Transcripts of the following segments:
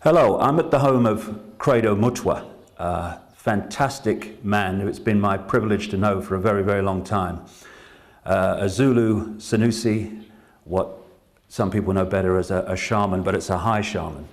Hello, I'm at the home of Credo Mutwa, a fantastic man who it's been my privilege to know for a very, very long time. A Zulu Sanusi, what some people know better as a shaman, but it's a high shaman.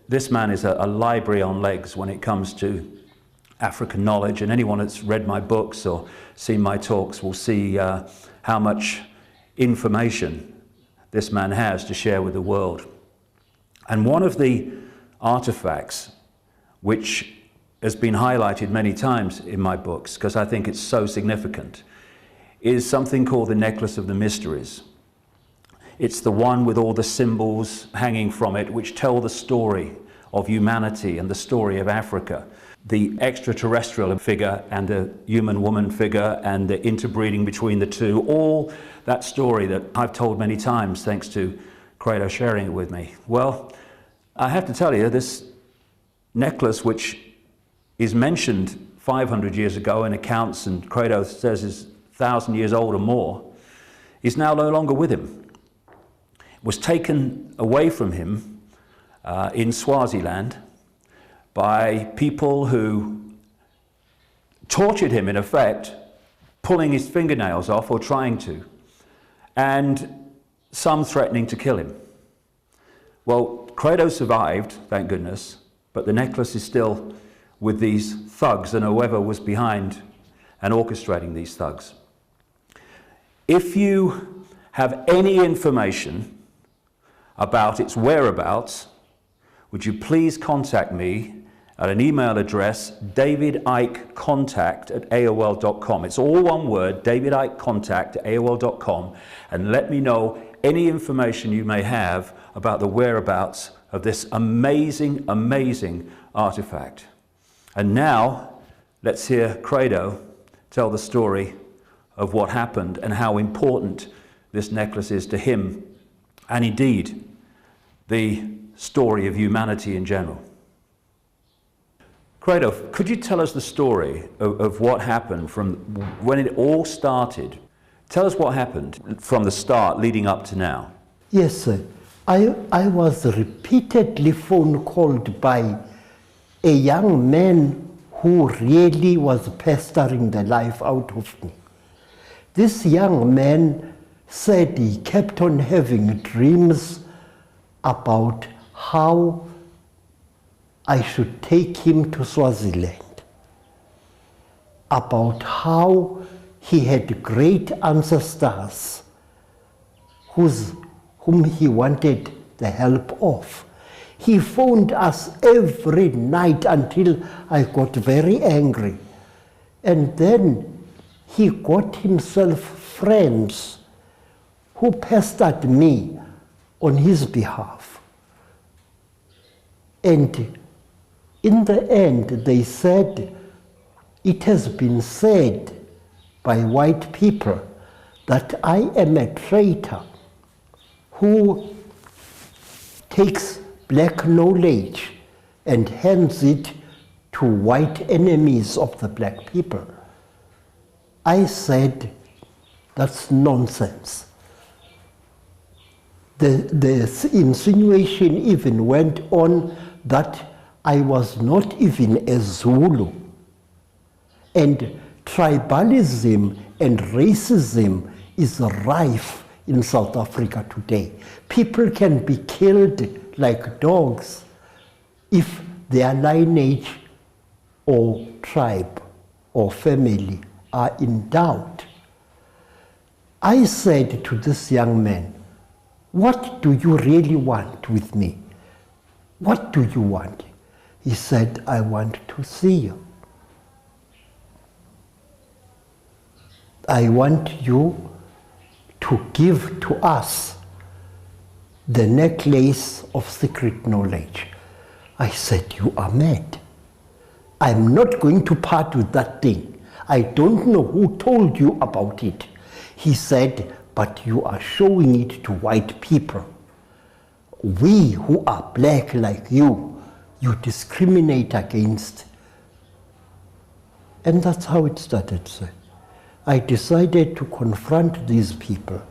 This man is a library on legs when it comes to African knowledge, and anyone that's read my books or seen my talks will see how much information this man has to share with the world. And one of the artifacts which has been highlighted many times in my books, because I think it's so significant, is something called the Necklace of the Mysteries. It's the one with all the symbols hanging from it which tell the story of humanity and the story of Africa. The extraterrestrial figure and the human woman figure and the interbreeding between the two, all that story that I've told many times thanks to Credo sharing it with me. Well, I have to tell you, this necklace, which is mentioned 500 years ago in accounts and Credo says is 1,000 years old or more, is now no longer with him. It was taken away from him in Swaziland by people who tortured him, in effect, pulling his fingernails off or trying to, and some threatening to kill him. Well, Credo survived, thank goodness, but the necklace is still with these thugs and whoever was behind and orchestrating these thugs. If you have any information about its whereabouts, would you please contact me at an email address, davidikecontact@aol.com. It's all one word, davidikecontact@aol.com, and let me know any information you may have about the whereabouts of this amazing, amazing artifact. And now, let's hear Credo tell the story of what happened and how important this necklace is to him, and indeed, the story of humanity in general. Credo, could you tell us the story of what happened from when it all started? Tell us what happened from the start leading up to now. Yes, sir. I was repeatedly phone called by a young man who really was pestering the life out of me. This young man said he kept on having dreams about how I should take him to Swaziland, about how he had great ancestors whom he wanted the help of. He phoned us every night until I got very angry. And then he got himself friends who pestered me on his behalf. And in the end, they said, it has been said by white people that I am a traitor who takes black knowledge and hands it to white enemies of the black people. I said, that's nonsense. The insinuation even went on that I was not even a Zulu. And tribalism and racism is rife in South Africa today. People can be killed like dogs if their lineage or tribe or family are in doubt. I said to this young man, what do you really want with me? What do you want? He said, I want to see you. I want you to give to us the necklace of secret knowledge. I said, you are mad. I'm not going to part with that thing. I don't know who told you about it. He said, but you are showing it to white people. We who are black like you discriminate against. And that's how it started, sir. I decided to confront these people.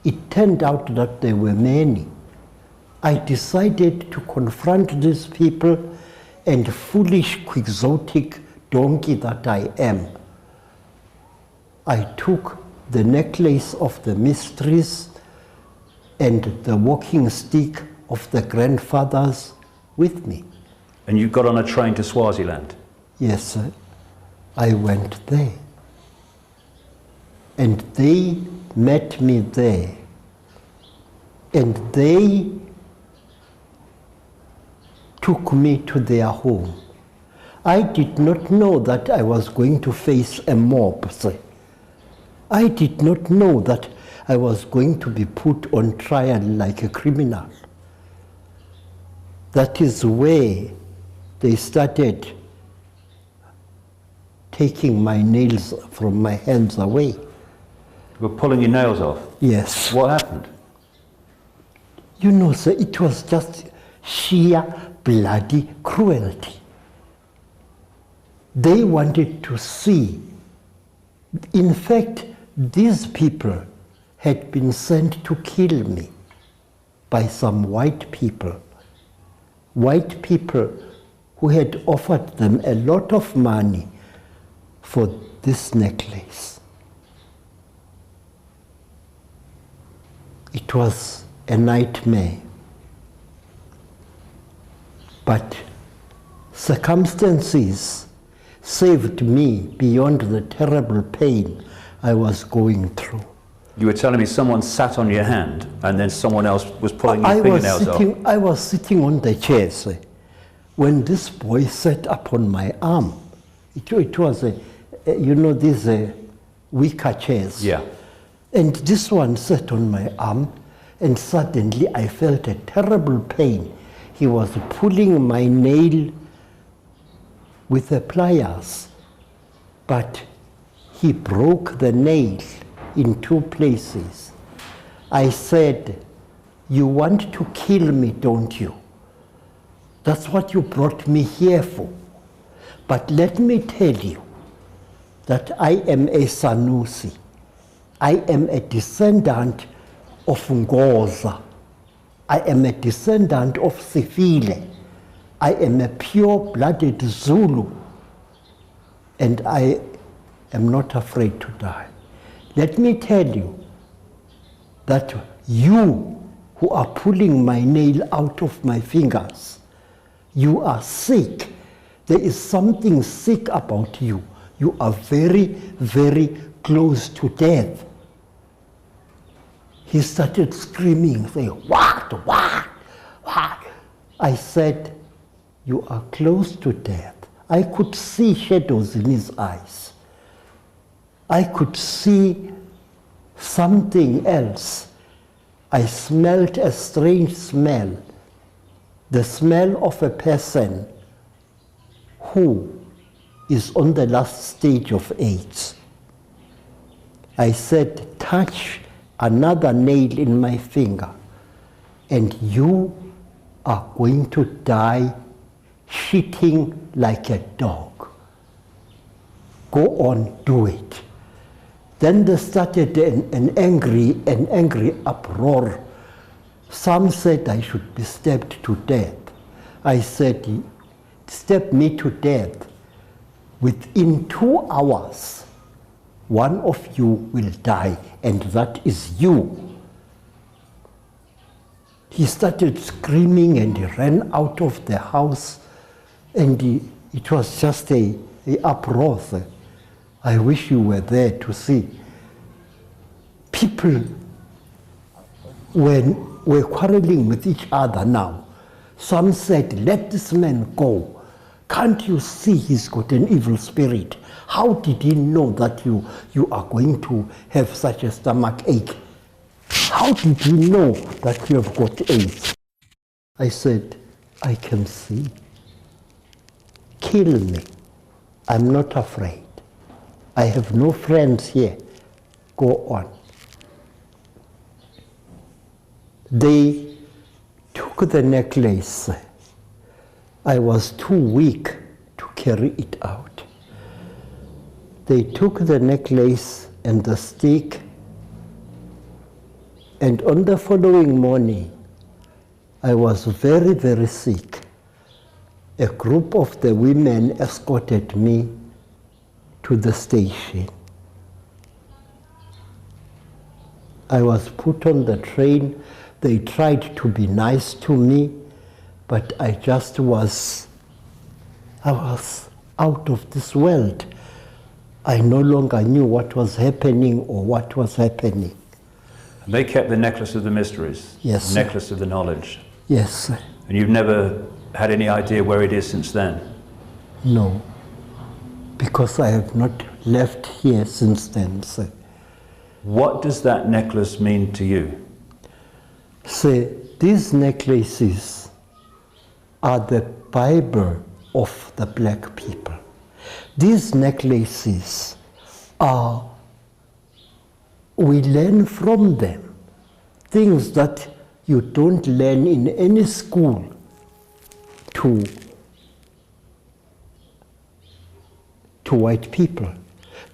It turned out that there were many. I decided to confront these people, and foolish, quixotic donkey that I am, I took the necklace of the mysteries and the walking stick of the grandfathers with me. And you got on a train to Swaziland? Yes, sir. I went there. And they met me there. And they took me to their home. I did not know that I was going to face a mob, sir. I did not know that I was going to be put on trial like a criminal. That is where they started taking my nails from my hands away. You were pulling your nails off? Yes. What happened? You know, sir, it was just sheer bloody cruelty. They wanted to see. In fact, these people had been sent to kill me by some white people. White people who had offered them a lot of money for this necklace. It was a nightmare. But circumstances saved me beyond the terrible pain I was going through. You were telling me someone sat on your hand and then someone else was pulling your fingernails off. I was sitting on the chair, sir, when this boy sat upon my arm. It was these wicker chairs. Yeah. And this one sat on my arm, and suddenly I felt a terrible pain. He was pulling my nail with the pliers, but he broke the nail in two places. I said, "You want to kill me, don't you? That's what you brought me here for. But let me tell you that I am a Sanusi. I am a descendant of Ngoza. I am a descendant of Sifile. I am a pure-blooded Zulu, and I am not afraid to die. Let me tell you that you who are pulling my nail out of my fingers, you are sick. There is something sick about you. You are very, very close to death." He started screaming, saying, what? I said, "You are close to death." I could see shadows in his eyes. I could see something else. I smelled a strange smell, the smell of a person who is on the last stage of AIDS. I said, "Touch another nail in my finger, and you are going to die shitting like a dog. Go on, do it." Then there started an angry uproar. Some said I should be stabbed to death. I said, "Stab me to death. Within 2 hours, one of you will die, and that is you." He started screaming and he ran out of the house, and it was just a uproar. I wish you were there to see. People were quarreling with each other now. Some said, "Let this man go. Can't you see he's got an evil spirit? How did he know that you are going to have such a stomach ache? How did he know that you have got AIDS?" I said, "I can see. Kill me. I'm not afraid. I have no friends here. Go on." They took the necklace. I was too weak to carry it out. They took the necklace and the stick, and on the following morning, I was very, very sick. A group of the women escorted me to the station. I was put on the train. They tried to be nice to me, but I was out of this world. I no longer knew what was happening or what was happening. And they kept the necklace of the mysteries, Yes, the sir. necklace of the knowledge. Yes, sir. And you've never had any idea where it is since then? No, because I have not left here since then, sir. What does that necklace mean to you? Sir, these necklaces are the Bible of the black people. These necklaces are, we learn from them things that you don't learn in any school to white people.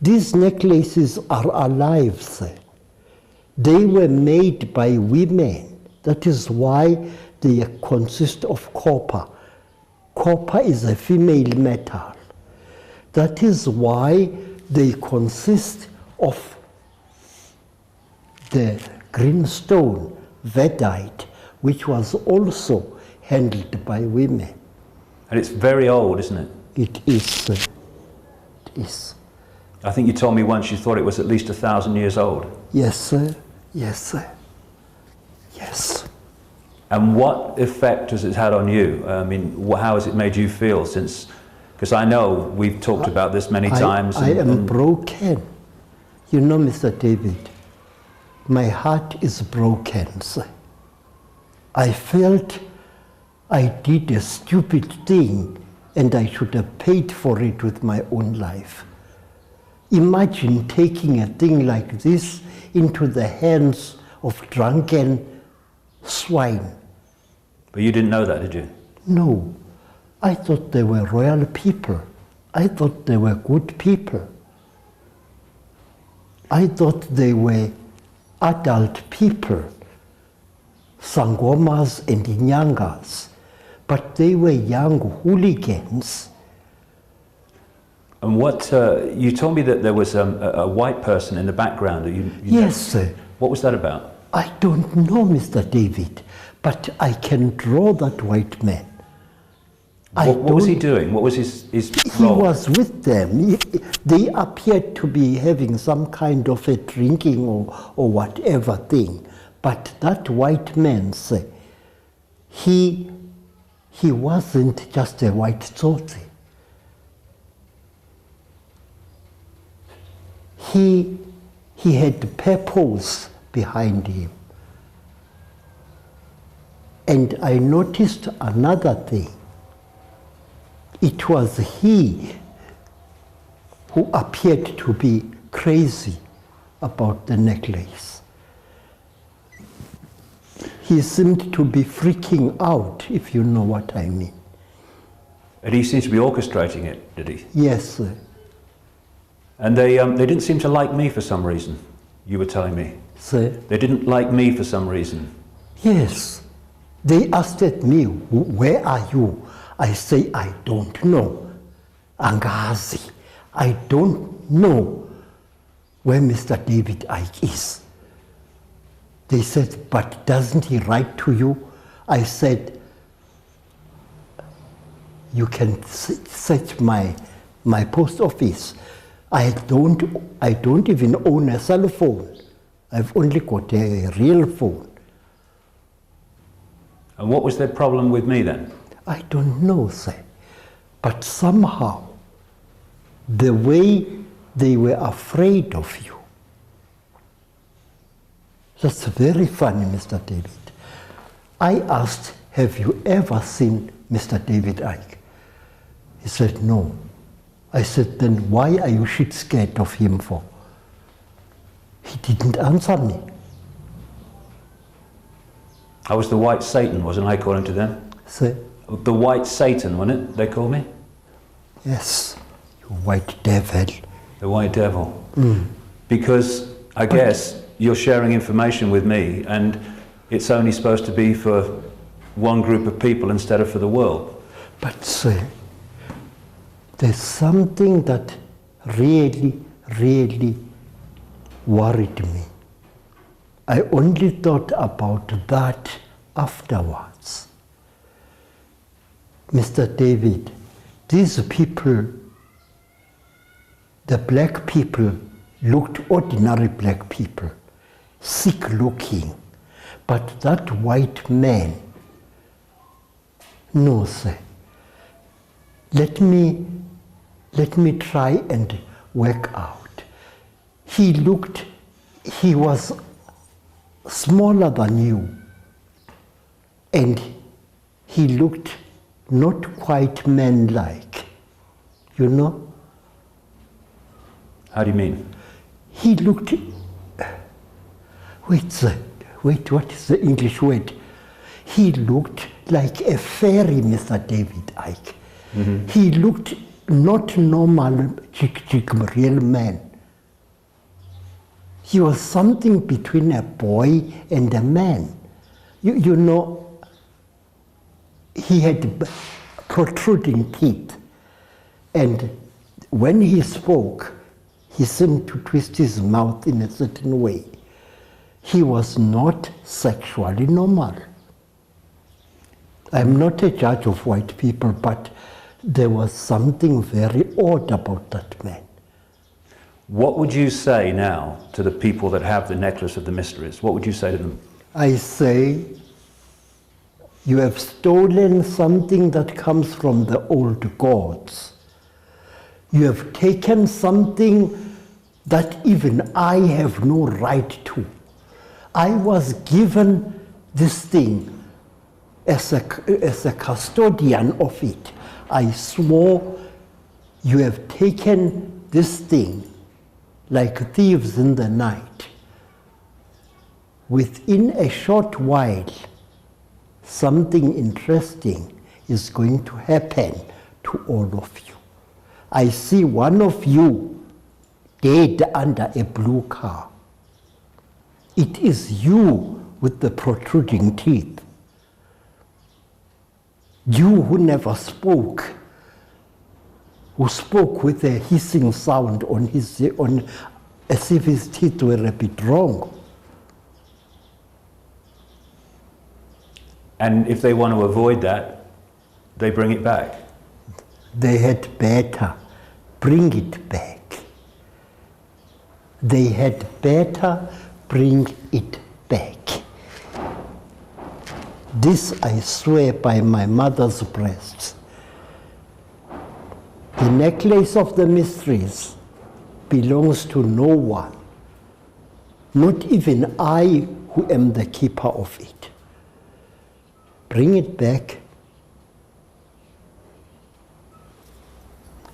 These necklaces are alive, sir. They were made by women. That is why they consist of copper. Copper is a female metal. That is why they consist of the green stone, vadite, which was also handled by women. And it's very old, isn't it? It is, sir. It is. I think you told me once you thought it was at least 1,000 years old. Yes, sir. Yes, sir. Yes. And what effect has it had on you? I mean, how has it made you feel since, because I know we've talked about this many times. I am broken. You know, Mr. David, my heart is broken, sir. I felt I did a stupid thing and I should have paid for it with my own life. Imagine taking a thing like this into the hands of drunken swine. But you didn't know that, did you? No, I thought they were royal people. I thought they were good people. I thought they were adult people, sangomas and nyangas, but they were young hooligans. And what, you told me that there was a white person in the background. Yes, sir. What was that about? I don't know, Mr. David, but I can draw that white man. What was he doing? What was his He role? was with them. They appeared to be having some kind of a drinking or whatever thing. But that white man, sir, he wasn't just a white tsotsi. He had purpose behind him. And I noticed another thing. It was he who appeared to be crazy about the necklace. He seemed to be freaking out, if you know what I mean. And he seems to be orchestrating it, did he? Yes, sir. And they didn't seem to like me for some reason, you were telling me. Sir? They didn't like me for some reason. Yes. They asked me, where are you? I say, I don't know. Angazi. I don't know where Mr. David Icke is. They said, but doesn't he write to you? I said, you can search my post office. I don't even own a cell phone. I've only got a real phone. And what was their problem with me then? I don't know, sir. But somehow, the way they were afraid of you, that's very funny, Mr. David. I asked, have you ever seen Mr. David Icke? He said, no. I said, then why are you shit scared of him for? He didn't answer me. I was the white Satan, wasn't I, according to them? Sir? The white Satan, wasn't it, they called me? Yes, you white devil. The white devil. Because I guess you're sharing information with me and it's only supposed to be for one group of people instead of for the world. But sir, there's something that really, really worried me. I only thought about that afterwards. Mr. David, these people, the black people, looked ordinary black people, sick looking. But that white man, no sir, let me try and work out. He was smaller than you, and he looked not quite man-like, you know? How do you mean? He looked, wait, what is the English word? He looked like a fairy, Mr. David Icke. Mm-hmm. He looked not normal, real man. He was something between a boy and a man. You know, he had protruding teeth. And when he spoke, he seemed to twist his mouth in a certain way. He was not sexually normal. I'm not a judge of white people, but there was something very odd about that man. What would you say now to the people that have the necklace of the mysteries? What would you say to them? I say, you have stolen something that comes from the old gods. You have taken something that even I have no right to. I was given this thing as a custodian of it. I swore, you have taken this thing like thieves in the night. Within a short while, something interesting is going to happen to all of you. I see one of you dead under a blue car. It is you with the protruding teeth. You who never spoke, who spoke with a hissing sound as if his teeth were a bit wrong. And if they want to avoid that, they bring it back. They had better bring it back. They had better bring it back. This I swear by my mother's breast. The necklace of the mysteries belongs to no one, not even I who am the keeper of it. Bring it back.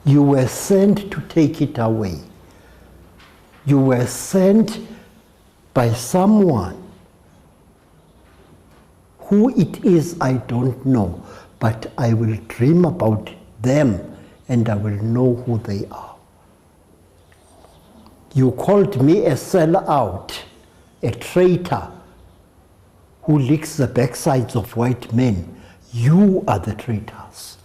You were sent to take it away. You were sent by someone. Who it is, I don't know, but I will dream about them and I will know who they are. You called me a sellout, a traitor who licks the backsides of white men. You are the traitors.